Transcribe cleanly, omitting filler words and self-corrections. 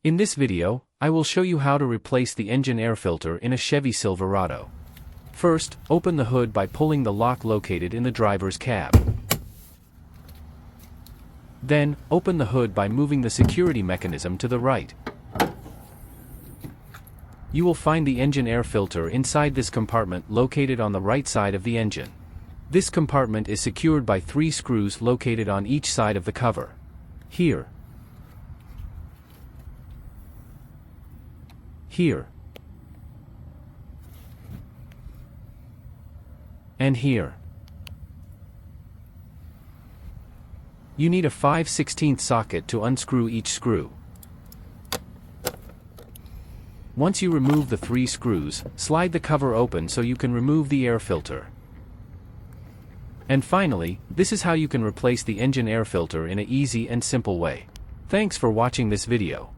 In this video, I will show you how to replace the engine air filter in a Chevy Silverado. First, open the hood by pulling the lock located in the driver's cab. Then, open the hood by moving the security mechanism to the right. You will find the engine air filter inside this compartment located on the right side of the engine. This compartment is secured by 3 screws located on each side of the cover. Here, and here. You need a 5/16 socket to unscrew each screw. Once you remove the 3 screws, slide the cover open so you can remove the air filter. And finally, this is how you can replace the engine air filter in an easy and simple way. Thanks for watching this video.